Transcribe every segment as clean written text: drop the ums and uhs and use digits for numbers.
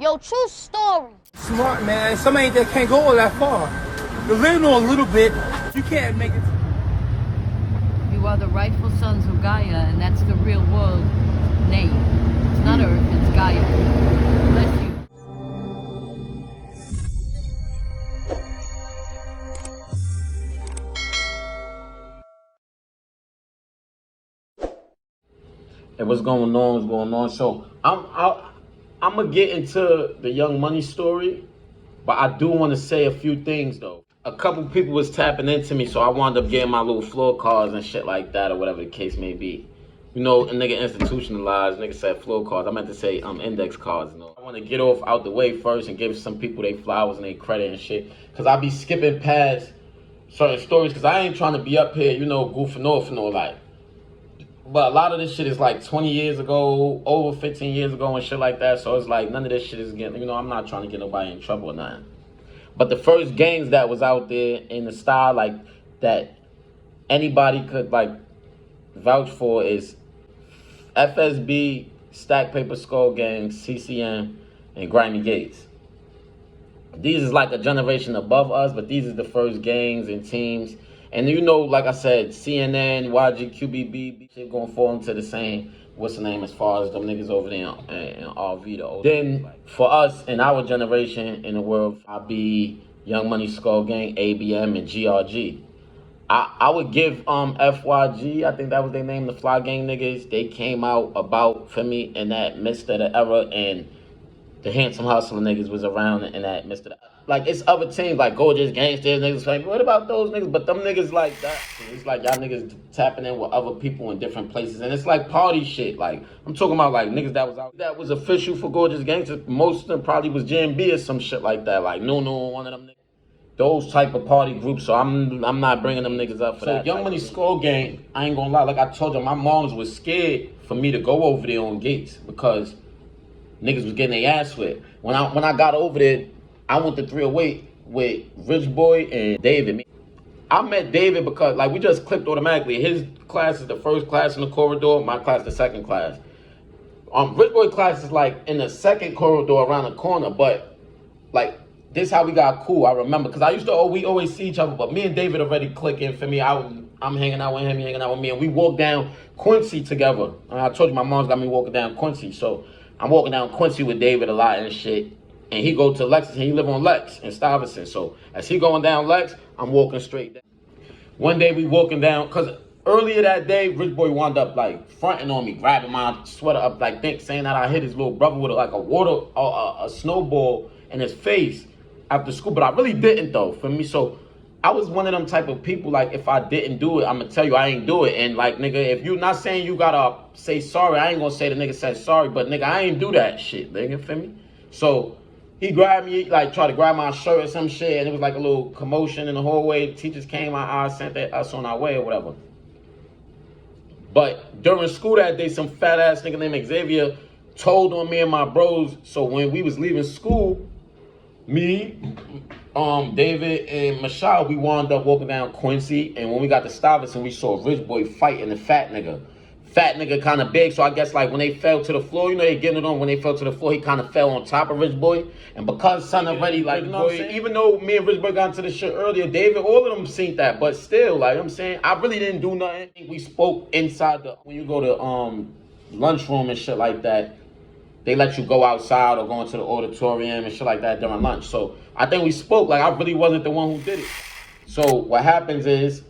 Yo, true story. Smart, man. Somebody that can't go all that far. You live on a little bit, you can't make it. You are the rightful sons of Gaia, and that's the real world name. It's not Earth, it's Gaia. Bless you. And what's going on? So I'm gonna get into the Young Money story, but I do want to say a few things though. A couple people was tapping into me, so I wound up getting my little floor cards and shit like that, or whatever the case may be. You know, a nigga institutionalized, nigga said floor cards. I meant to say index cards. You know, I want to get off out the way first and give some people their flowers and their credit and shit, cause I be skipping past certain stories, cause I ain't trying to be up here, you know, goofing off and all that. But a lot of this shit is like 20 years ago, over 15 years ago and shit like that. So it's like none of this shit is getting, you know, I'm not trying to get nobody in trouble or nothing. But the first games that was out there in the style like that anybody could like vouch for is FSB, Stack Paper Skull Gang, CCM, and Grimy Gates. These is like a generation above us, but these is the first gangs and teams. And you know, like I said, CNN, YG, QBB, shit gonna fall into the same, what's the name, as far as them niggas over there in RV though. Then for us in our generation in the world, I'll be Young Money, Skull Gang, ABM, and GRG. I would give FYG, I think that was their name, the Fly Gang niggas. They came out about, for me, in that midst of the era, and the Handsome Hustler niggas was around in that midst of the like, it's other teams like Gorgeous Gangsters niggas like, what about those niggas? But them niggas like that, it's like y'all niggas tapping in with other people in different places, and it's like party shit. Like, I'm talking about like niggas that was out, that was official for Gorgeous Gangsters. Most of them probably was JMB or some shit like that. Like, no, one of them niggas. Those type of party groups, so I'm not bringing them niggas up for that. Young Money Skull Gang, I ain't gonna lie, like I told you, my moms was scared for me to go over there on Gates because niggas was getting their ass whipped. When I got over there, I went to 308 with Rich Boy and David. I met David because like we just clicked automatically. His class is the first class in the corridor, my class the second class. Rich Boy class is like in the second corridor around the corner, but like this how we got cool. I remember because we always see each other, but me and David already clicking. For me, I'm hanging out with him, he hanging out with me, and we walk down Quincy together. I told you my mom's got me walking down Quincy, so I'm walking down Quincy with David a lot and shit. And he go to Lexington, he live on Lex in Stuyvesant. So as he going down Lex, I'm walking straight down. One day we walking down, cause earlier that day, Rich Boy wound up like fronting on me, grabbing my sweater up, like saying that I hit his little brother with like a snowball in his face after school. But I really didn't though, for me. So I was one of them type of people, like if I didn't do it, I'm gonna tell you I ain't do it. And like, nigga, if you not saying you gotta say sorry, I ain't gonna say the nigga said sorry, but nigga, I ain't do that shit, nigga, feel me? So he grabbed me, like tried to grab my shirt or some shit, and it was like a little commotion in the hallway. Teachers came, I sent us on our way or whatever. But during school that day, some fat ass nigga named Xavier told on me and my bros. So when we was leaving school, me, David and Michelle, we wound up walking down Quincy, and when we got to Stuyvesant, we saw Rich Boy fighting the fat nigga. Fat nigga kind of big, so I guess like when they fell to the floor, you know, they getting it on. When they fell to the floor, he kind of fell on top of Rich Boy. And because son already, like, you know what I'm saying? Even though me and Rich Boy got into this shit earlier, David, all of them seen that. But still, like, I'm saying, I really didn't do nothing. I think we spoke inside when you go to lunchroom and shit like that, they let you go outside or go into the auditorium and shit like that during lunch. So I think we spoke, like I really wasn't the one who did it. So what happens is,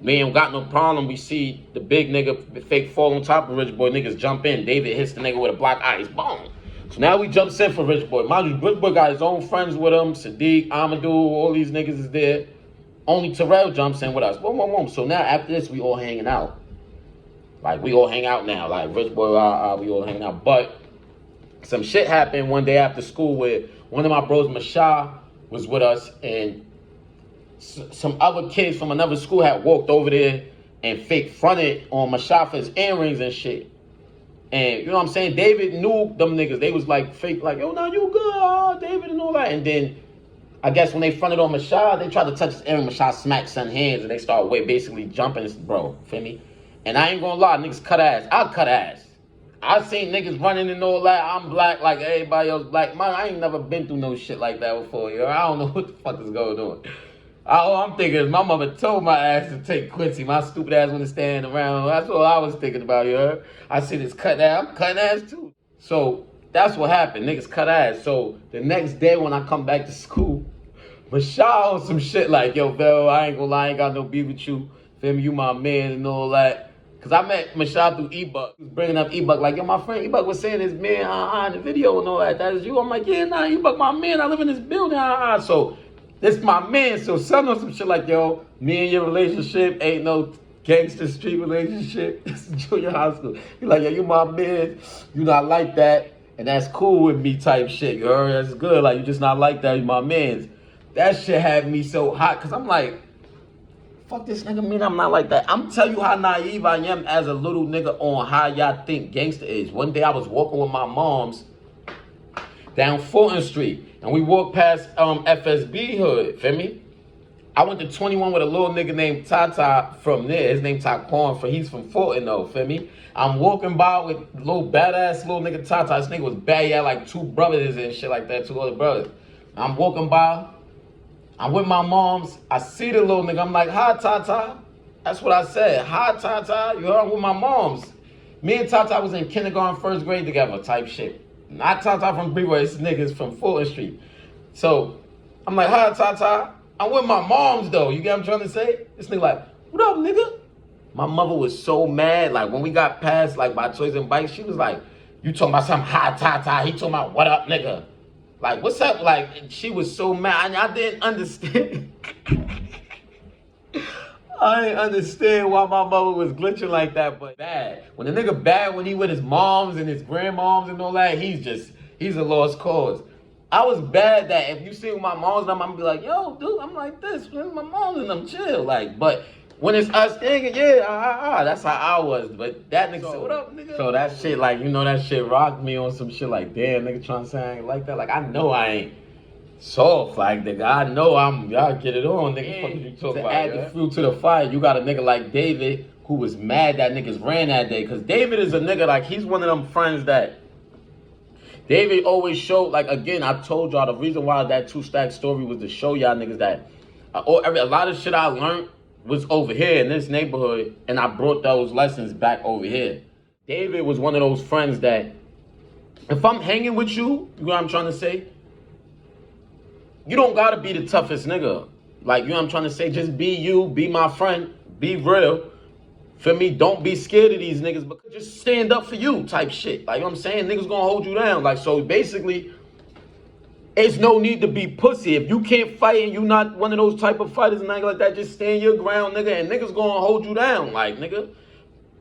me ain't got no problem. We see the big nigga fake fall on top of Rich Boy. Niggas jump in. David hits the nigga with a black ice. Boom. So now we jumps in for Rich Boy. Mind you, Rich Boy got his own friends with him. Sadiq, Amadou, all these niggas is there. Only Terrell jumps in with us. Boom, boom, boom. So now after this, we all hanging out. Like, we all hang out now. Like, Rich Boy, we all hanging out. But some shit happened one day after school where one of my bros, Masha, was with us, and some other kids from another school had walked over there and fake fronted on Mashafa's earrings and shit. And you know what I'm saying? David knew them niggas. They was like fake, like, yo, now you good, David, and all that. And then I guess when they fronted on Masha, they tried to touch his earring. Masha smacked son hands and they started basically jumping, bro, feel me? And I ain't gonna lie, niggas cut ass. I'll cut ass. I seen niggas running and all that. I'm black like everybody else black. Man, I ain't never been through no shit like that before, yo. I don't know what the fuck is going on. All I'm thinking is my mother told my ass to take Quincy. My stupid ass want to stand around. That's what I was thinking about, yo. I see this cut ass. I'm cutting ass too. So that's what happened. Niggas cut ass. So the next day when I come back to school, Michelle on some shit like, yo, Vel, I ain't gonna lie, I ain't got no beef with you. Feel me, you my man and all that. Cause I met Michelle through E-Buck. He was bringing up E-Buck like, yo, my friend E-Buck was saying his man, in the video and all that. That is you. I'm like, yeah, nah, E-Buck my man. I live in this building, So this my man. So son on some shit like, yo, me and your relationship ain't no gangster street relationship. This is junior high school. He like, yo, you my man. You not like that. And that's cool with me type shit. You heard? That's good. Like, you just not like that. You my man. That shit had me so hot. Cause I'm like, fuck this nigga mean I'm not like that. I'm telling you how naive I am as a little nigga on how y'all think gangster is. One day I was walking with my moms down Fulton Street. And we walked past FSB hood, feel me? I went to 21 with a little nigga named Tata from there. His name Taquan, he's from Fulton though, feel me? I'm walking by with little badass little nigga Tata. This nigga was bad, he had like 2 brothers and shit like that, 2 other brothers. I'm walking by. I'm with my moms. I see the little nigga. I'm like, hi, Tata. That's what I said. Hi, Tata. You heard? I'm with my moms. Me and Tata was in kindergarten, 1st grade together type shit. Not Tata from Brewer. This nigga's from Fulton Street. So I'm like, hi, Tata. I'm with my moms, though. You get what I'm trying to say? This nigga like, what up, nigga? My mother was so mad. Like, when we got past, like, by Toys and Bikes, she was like, you talking about something, hi, Tata. He talking about, what up, nigga? Like, what's up? Like, she was so mad. I didn't understand. I didn't understand why my mother was glitching like that, but bad. When the nigga bad, when he with his moms and his grandmoms and all that, he's a lost cause. I was bad that if you see with my moms, I'm gonna be like, yo, dude, I'm like this. Where's my moms and them chill? Like, but when it's us thinking, yeah, that's how I was. But that nigga said, what up, nigga? So that shit, like, you know, that shit rocked me on some shit like, damn, nigga trying to say I ain't like that. Like, I know I ain't soft, like, nigga. I know y'all get it on, nigga. What you talking about? To add the fuel to the fire, you got a nigga like David who was mad that niggas ran that day. Because David is a nigga, like, he's one of them friends that David always showed, like, again, I told y'all the reason why that 2-stack story was to show y'all niggas that a lot of shit I learned was over here in this neighborhood, and I brought those lessons back over here. David was one of those friends that, if I'm hanging with you, you know what I'm trying to say? You don't gotta be the toughest nigga. Like, you know what I'm trying to say? Just be you, be my friend, be real. For me, don't be scared of these niggas, but just stand up for you type shit. Like, you know what I'm saying? Niggas gonna hold you down. Like, so basically, it's no need to be pussy. If you can't fight and you not one of those type of fighters and nothing like that, just stand your ground, nigga, and niggas gonna hold you down. Like, nigga.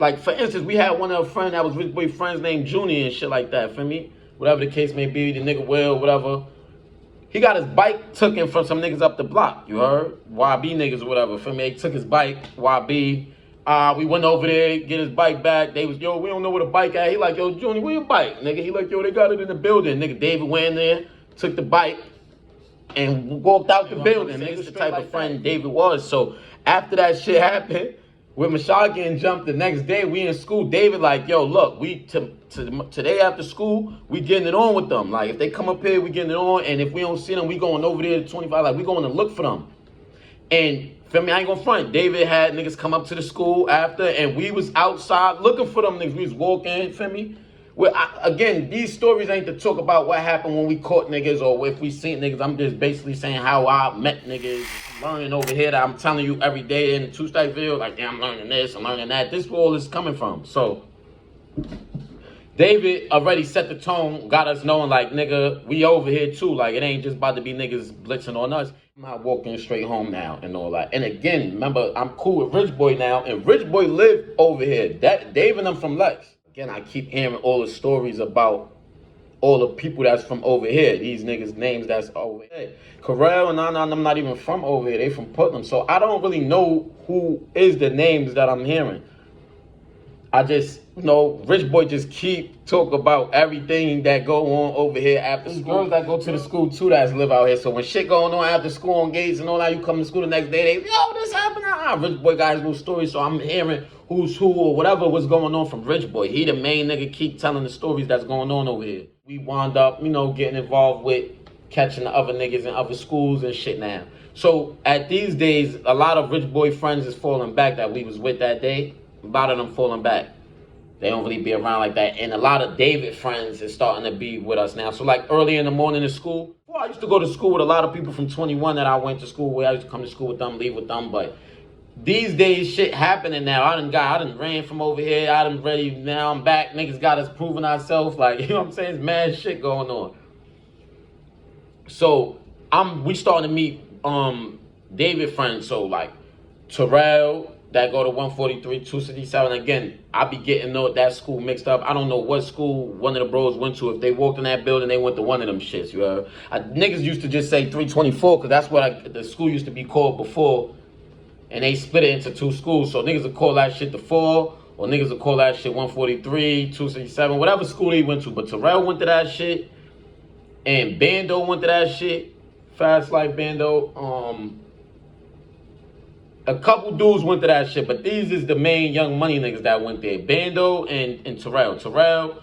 Like, for instance, we had one of our friends that was Rich Boy friends named Junior and shit like that, for me. Whatever the case may be, the nigga Will, whatever. He got his bike taken from some niggas up the block, you heard? YB niggas or whatever, for me. He took his bike, YB. We went over there, get his bike back. They was, yo, we don't know where the bike at. He like, yo, Junior, where your bike, nigga? He like, yo, they got it in the building. Nigga, David went in there, took the bike, and walked out the building. Nigga's the type of friend David was. So after that shit happened, with M.S.G getting jumped the next day, we in school. David like, yo, look, we today after school, we getting it on with them. Like, if they come up here, we getting it on. And if we don't see them, we going over there to 25. Like, we going to look for them. And feel me, I ain't gonna front. David had niggas come up to the school after, and we was outside looking for them niggas. We was walking, feel me? Well, again, these stories ain't to talk about what happened when we caught niggas or if we seen niggas. I'm just basically saying how I met niggas, learning over here that I'm telling you every day in the 2-stack video, like, damn, I'm learning this, I'm learning that. This is where all this coming from. So, David already set the tone, got us knowing, like, nigga, we over here too. Like, it ain't just about to be niggas blitzing on us. I'm not walking straight home now and all that. And again, remember, I'm cool with Rich Boy now, and Rich Boy live over here. Dave and them from Lex. Again, I keep hearing all the stories about all the people that's from over here. These niggas' names that's over here. Corral and I'm not even from over here. They from Putnam. So I don't really know who is the names that I'm hearing. I just, you know, Rich Boy just keep talk about everything that go on over here after school. Girls that go to the school too that live out here. So when shit going on after school on gates and all that, you come to school the next day, they, yo, this happened. Rich Boy got his little story. So I'm hearing who's who or whatever was going on from Rich Boy. He the main nigga, keep telling the stories that's going on over here. We wound up, you know, getting involved with catching the other niggas in other schools and shit now. So at these days, a lot of Rich Boy friends is falling back that we was with that day. A lot of them falling back. They don't really be around like that. And a lot of David friends is starting to be with us now. So like early in the morning in school, before I used to go to school with a lot of people from 21 that I went to school with. I used to come to school with them, leave with them. But these days, shit happening now. I done ran from over here. I done ready, now I'm back. Niggas got us proving ourselves. Like, you know what I'm saying? It's mad shit going on. So we starting to meet David friends. So like Terrell, that go to 143, 267. Again, I be getting that school mixed up. I don't know what school one of the bros went to. If they walked in that building, they went to one of them shits. You heard? Niggas used to just say 324 because that's what the school used to be called before. And they split it into two schools. So niggas will call that shit the 4, or niggas will call that shit 143, 267, whatever school he went to. But Terrell went to that shit. And Bando went to that shit. Fast Life Bando. A couple dudes went to that shit, but these is the main Young Money niggas that went there. Bando and Terrell. Terrell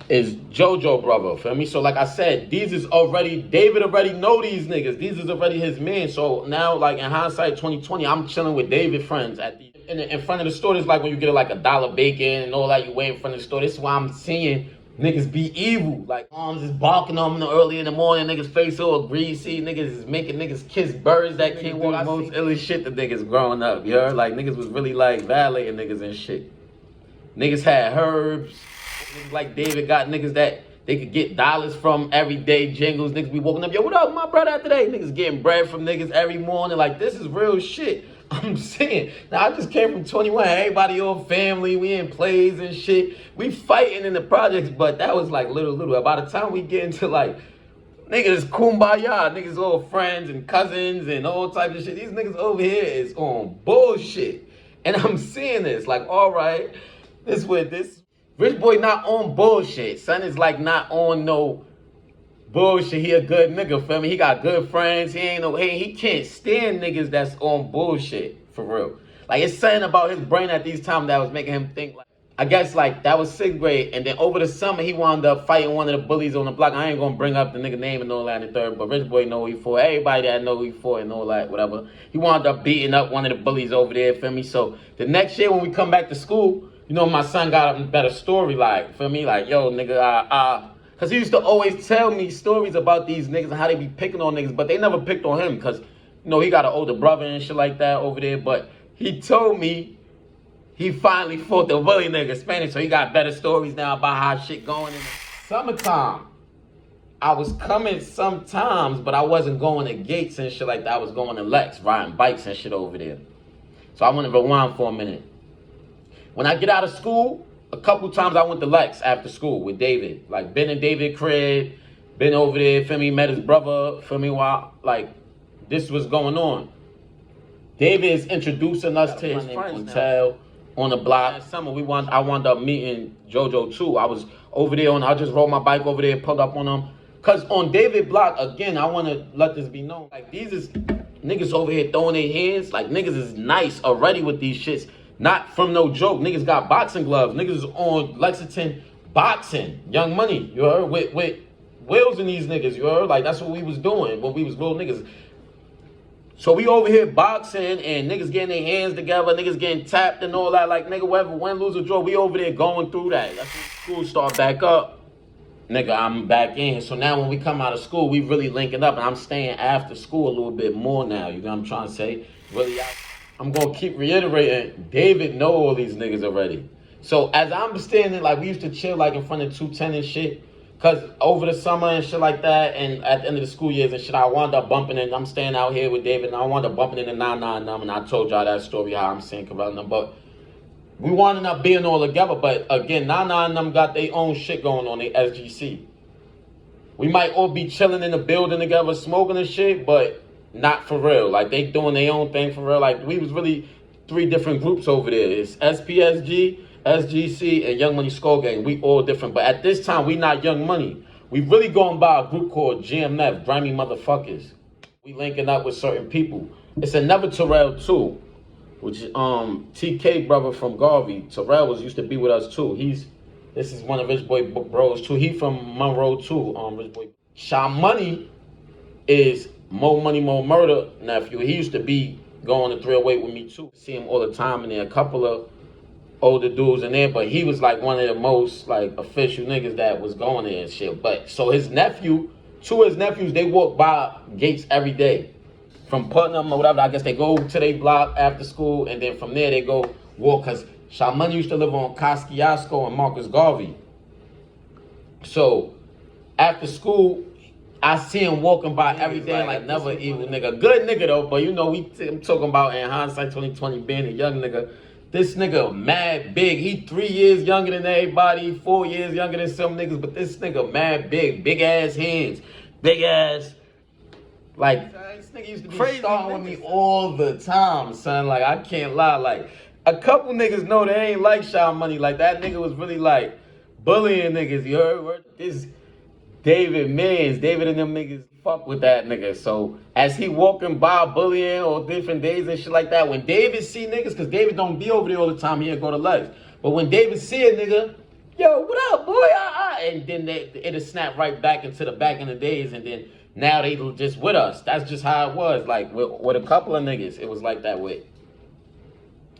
is JoJo brother, feel me? So like I said, these is already, David already know these niggas. These is already his man. So now, like in hindsight 2020, I'm chilling with David friends at in front of the store. It's like when you get like $1 bacon and all that, you wait in front of the store. This is why I'm seeing niggas be evil. Like moms is barking on them early in the morning. Niggas face all greasy. Niggas is making niggas kiss birds that can't walk. Most illest shit the niggas growing up, you heard? Like niggas was really like violating niggas and shit. Niggas had herbs. Niggas like David got niggas that they could get dollars from everyday jingles. Niggas be walking up, yo, what up, my brother today? Niggas getting bread from niggas every morning. Like this is real shit. I'm saying, now I just came from 21, everybody all family, we in plays and shit. We fighting in the projects, but that was like little. By the time we get into like, niggas kumbaya, niggas all friends and cousins and all types of shit. These niggas over here is on bullshit. And I'm seeing this, like, all right, this Rich Boy not on bullshit. Son is like not on no bullshit. He a good nigga, feel me? He got good friends. He can't stand niggas that's on bullshit, for real. Like, it's something about his brain at these times that was making him think, like, I guess, like, that was 6th grade, and then over the summer, he wound up fighting one of the bullies on the block. I ain't gonna bring up the nigga name and all that in the third, but Rich Boy know who he for. Everybody that know who he for and all that, whatever. He wound up beating up one of the bullies over there, feel me? So, the next year when we come back to school, you know, my son got a better story, like, feel me? Like, yo, nigga, because he used to always tell me stories about these niggas and how they be picking on niggas, but they never picked on him because, you know, he got an older brother and shit like that over there. But he told me he finally fought the bully nigga Spanish, so he got better stories now about how shit going in the summertime. I was coming sometimes, but I wasn't going to Gates and shit like that. I was going to Lex, riding bikes and shit over there. So I want to rewind for a minute. When I get out of school, a couple times I went to Lex after school with David. Like, been in David's crib, been over there, feel me, met his brother, feel me, while, like, this was going on. David is introducing us to his friends on the block. Last summer, I wound up meeting JoJo too. I was over there I just rode my bike over there, pulled up on him. Cause on David block, again, I want to let this be known. Like, these is niggas over here throwing their hands. Like, niggas is nice already with these shits. Not from no joke. Niggas got boxing gloves. Niggas is on Lexington boxing. Young Money, you heard? With wheels in these niggas, you heard? Like, that's what we was doing when we was real niggas. So we over here boxing and niggas getting their hands together, niggas getting tapped and all that. Like, nigga, whether win, lose, or draw, we over there going through that. That's when school start back up. Nigga, I'm back in. So now when we come out of school, we really linking up. And I'm staying after school a little bit more now. You know what I'm trying to say? Really out. I'm going to keep reiterating, David know all these niggas already. So as I'm standing, like, we used to chill, like, in front of 210 and shit. Because over the summer and shit like that, and at the end of the school years and shit, I wound up bumping in. I'm staying out here with David, and I wound up bumping in the 99 number, and I told y'all that story, how I'm saying about them. But we wound up being all together. But, again, 99 them got their own shit going on, they SGC. We might all be chilling in the building together, smoking and shit, but not for real. Like, they doing their own thing for real. Like, we was really 3 different groups over there. It's SPSG, SGC, and Young Money Skull Gang. We all different. But at this time, we not Young Money. We really going by a group called GMF, Grimy Motherfuckers. We linking up with certain people. It's another Terrell too. which is TK brother from Garvey. Terrell used to be with us too. This is one of Rich Boy bros too. He from Monroe too. Rich Boy. Sha Money is Mo Money Mo Murder nephew. He used to be going to 308 with me too. See him all the time, and there a couple of older dudes in there, but he was like one of the most like official niggas that was going there and shit. But so his nephew, two of his nephews, they walk by Gates every day from Putnam or whatever. I guess they go to their block after school, and then from there they go walk, because Sha Money used to live on Kosciuszko and Marcus Garvey. So after school, I see him walking by every day like never evil nigga. Good nigga though, but you know, I'm talking about in hindsight 2020 being a young nigga. This nigga mad big. He 3 years younger than everybody, 4 years younger than some niggas, but this nigga mad big. Big ass hands, big ass. Like, this nigga used to be starting with me all the time, son. Like, I can't lie. Like, a couple niggas know they ain't like Sha Money. Like, that nigga was really like bullying niggas. You heard? This David and them niggas fuck with that nigga. So as he walking by bullying or different days and shit like that, when David see niggas, because David don't be over there all the time, he'll go to Lex. But when David see a nigga, yo, what up, boy? And then it'll snap right back into the back in the days, and then now they just with us. That's just how it was. Like with a couple of niggas, it was like that with.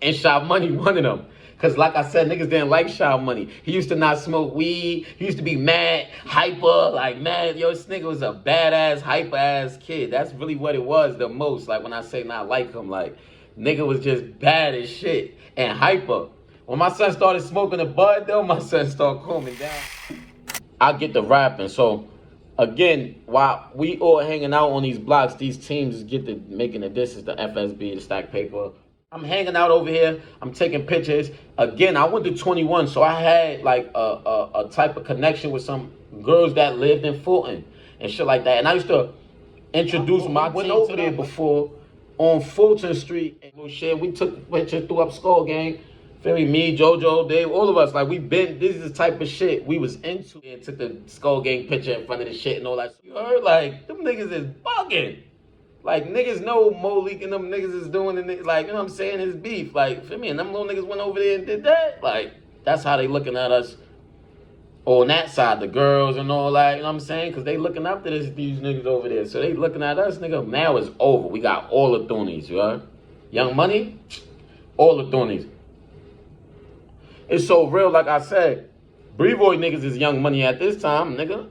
And Sha Money one of them. Because like I said, niggas didn't like Sha Money. He used to not smoke weed. He used to be mad, hyper, like mad. Yo, this nigga was a badass, hyper-ass kid. That's really what it was the most. Like when I say not like him, like nigga was just bad as shit and hyper. When my son started smoking the bud though, my son started calming down. I get the rapping. So again, while we all hanging out on these blocks, these teams get to making the disses, the FSB, the stack paper. I'm hanging out over here. I'm taking pictures. Again, I went to 21, so I had like a type of connection with some girls that lived in Fulton and shit like that. And I used to introduce my team over there before on Fulton Street. And shit, we took pictures through up Skull Gang. Feel me, JoJo, Dave, all of us. Like this is the type of shit we was into. And took the Skull Gang picture in front of the shit and all that. You heard? Like them niggas is bugging. Like, niggas know Molik and them niggas is doing it, like, you know what I'm saying, his beef. Like, feel me, and them little niggas went over there and did that. Like, that's how they looking at us on that side, the girls and all that, you know what I'm saying? Because they looking up to these niggas over there. So they looking at us, nigga, now it's over. We got all the Thunies, you heard? Young Money, all the Thunies. It's so real, like I said, Brevoy niggas is Young Money at this time, nigga.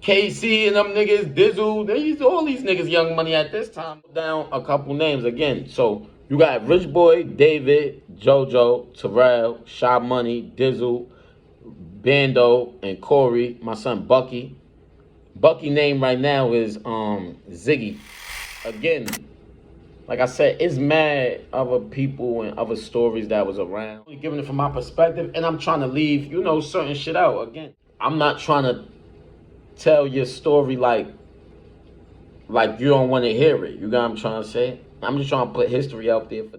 KC and them niggas, Dizzle, all these niggas Young Money at this time. Down a couple names again. So you got Rich Boy, David, JoJo, Terrell, Sha Money, Dizzle, Bando, and Corey. My son Bucky. Bucky name right now is Ziggy. Again, like I said, it's mad other people and other stories that was around. I'm giving it from my perspective, and I'm trying to leave, you know, certain shit out. Again, I'm not trying to tell your story like you don't want to hear it. You got what I'm trying to say? I'm just trying to put history out there for